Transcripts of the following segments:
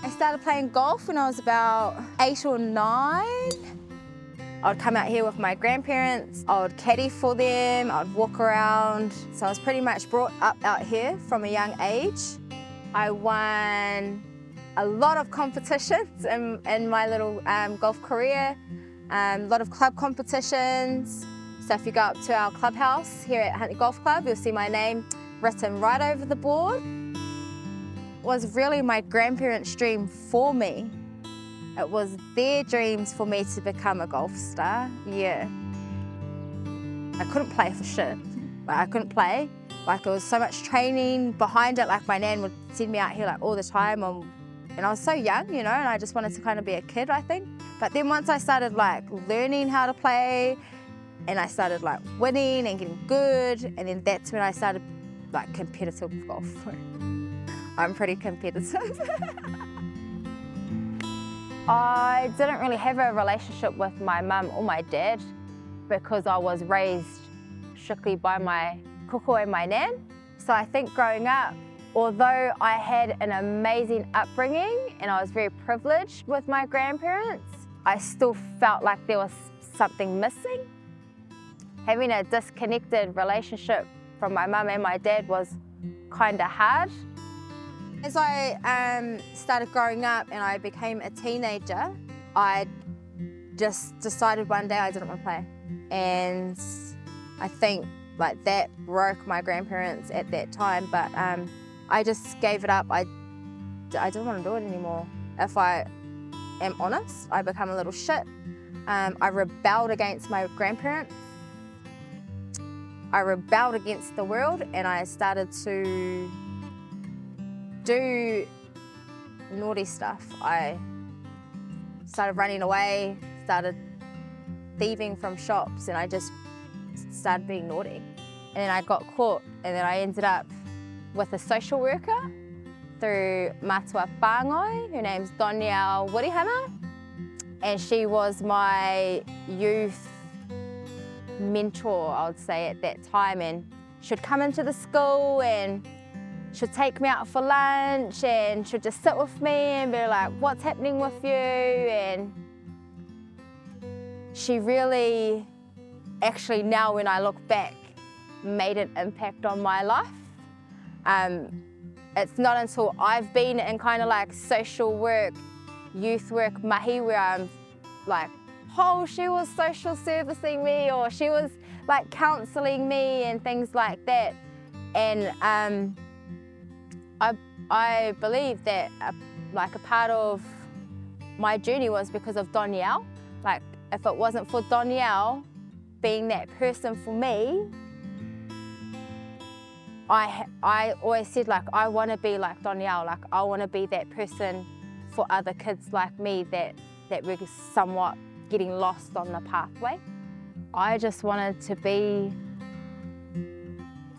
I started playing golf when I was about 8 or 9. I'd come out here with my grandparents, I would caddy for them, I'd walk around. So I was pretty much brought up out here from a young age. I won a lot of competitions in my little golf career, a lot of club competitions. So if you go up to our clubhouse here at Aunty Golf Club, you'll see my name written right over the board. It was really my grandparents' dream for me. It was their dreams for me to become a golf star, yeah. I couldn't play for shit. Like, I couldn't play. Like, there was so much training behind it. Like, my nan would send me out here like all the time, and I was so young, you know, and I just wanted to kind of be a kid, I think. But then once I started like learning how to play, and I started like winning and getting good, and then that's when I started like competitive golf. I'm pretty competitive. I didn't really have a relationship with my mum or my dad because I was raised strictly by my kuko and my nan. So I think growing up, although I had an amazing upbringing and I was very privileged with my grandparents, I still felt like there was something missing. Having a disconnected relationship from my mum and my dad was kind of hard. As I started growing up and I became a teenager, I just decided one day I didn't want to play. And I think like that broke my grandparents at that time, but I just gave it up. I didn't want to do it anymore. If I am honest, I become a little shit. I rebelled against my grandparents. I rebelled against the world, and I started to do naughty stuff. I started running away, started thieving from shops, and I just started being naughty. And then I got caught, and then I ended up with a social worker through Matua Pāngai. Her name's Donielle Wirihana, and she was my youth mentor, I would say, at that time. And she'd come into the school and she'd take me out for lunch, and she'd just sit with me and be like, what's happening with you? And she really, actually now when I look back, made an impact on my life. It's not until I've been in kind of like social work, youth work mahi where I'm like, oh, she was social servicing me, or she was like counselling me and things like that. And I believe that like a part of my journey was because of Donielle. Like if it wasn't for Donielle being that person for me, I always said like I want to be like Donielle. Like I want to be that person for other kids like me that were somewhat getting lost on the pathway. I just wanted to be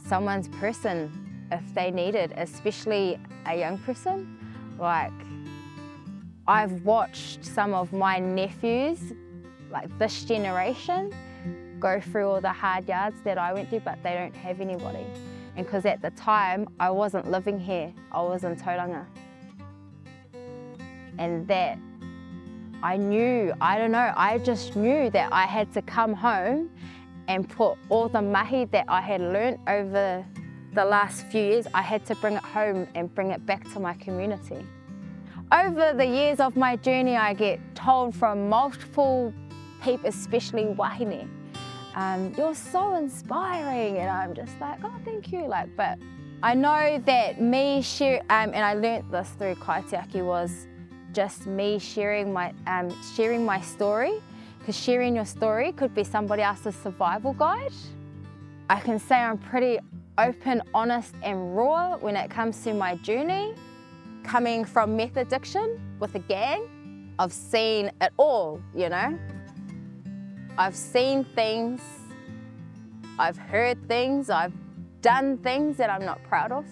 someone's person if they needed, especially a young person. Like I've watched some of my nephews, like this generation, go through all the hard yards that I went through, but they don't have anybody. And because at the time, I wasn't living here, I was in Tauranga. And that I knew, I don't know, I just knew that I had to come home and put all the mahi that I had learnt over the last few years, I had to bring it home and bring it back to my community. Over the years of my journey, I get told from multiple people, especially wahine, you're so inspiring, and I'm just like, oh, thank you. Like, but I know that me and I learnt this through kaitiaki, was just me sharing my story, because sharing your story could be somebody else's survival guide. I can say I'm pretty open, honest, and raw when it comes to my journey. Coming from meth addiction with a gang, I've seen it all, you know. I've seen things, I've heard things, I've done things that I'm not proud of.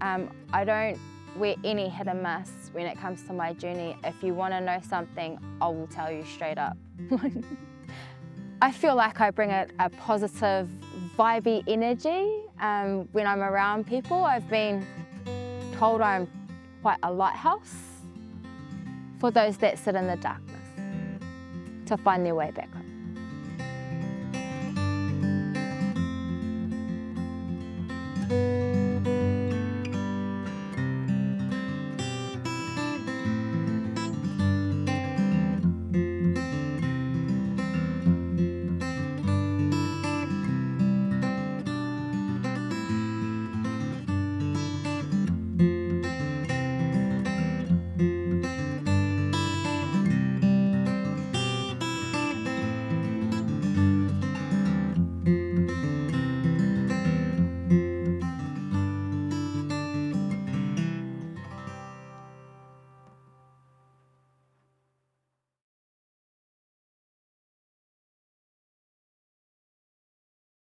I don't wear any hidden masks when it comes to my journey. If you want to know something, I will tell you straight up. I feel like I bring a positive, vibey energy when I'm around people. I've been told I'm quite a lighthouse for those that sit in the darkness to find their way back home.